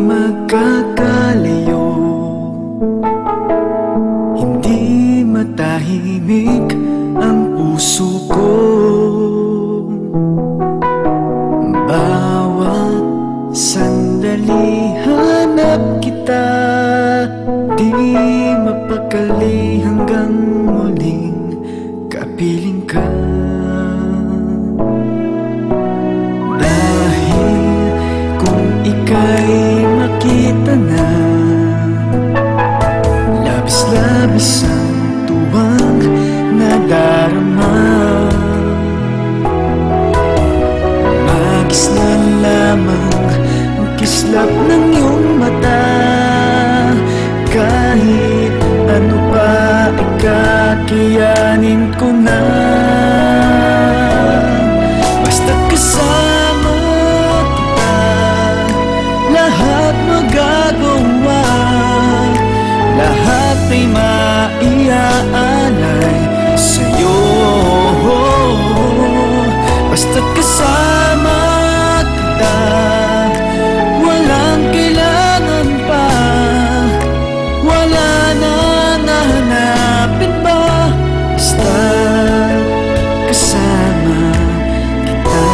magkakalayo, hindi matahimik ang puso ko. Bawat sandali hanap kita, di mapakali hanggang muling kapiling ka. Dahil kung ika'y makita na, labis-labis ang tuwang nadarama. Magis na lamang ang kislap ng iyong mata. Kahit ano pa ikakayanin ko na, basta't kasama kita, lahat magagawa. Lahat ay maiaalay sa'yo. Basta't kasama kita, walang kailangan pa, wala na nahanapin pa. Basta kasama kita.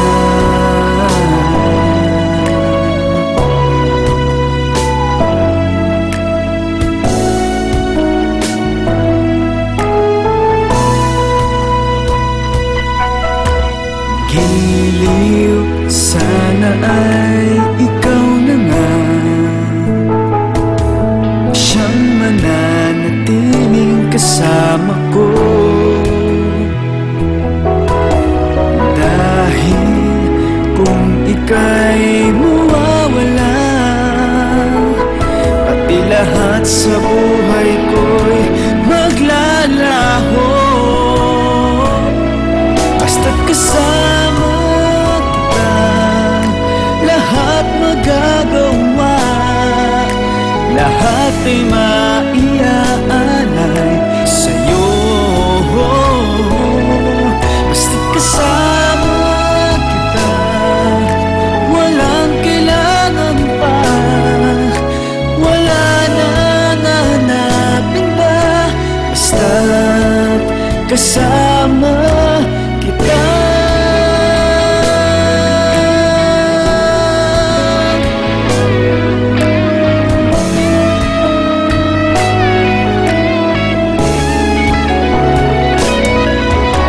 Giliw, sana ay ikaw na nga siyang mananatiling kasama ko. Dahil kung ika'y mawawala, pati lahat sa buhay ko'y maglalaho. Basta't kasama kita, lahat magagawa. Lahat ay maiaalay sa'yo. Basta't kasama kita, walang kailangan pa, wala na nahanapin ba. Basta't kasama kita.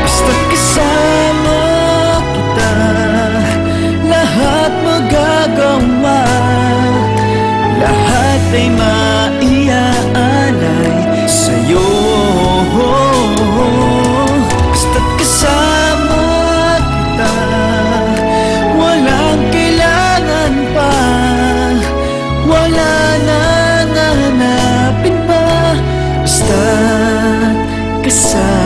Basta't kasama kita, lahat magagawa. Lahat ay maiaalay sa'yo. Basta't kasama kita, walang kailangan pa, wala na nahanapin pa. Basta't kasama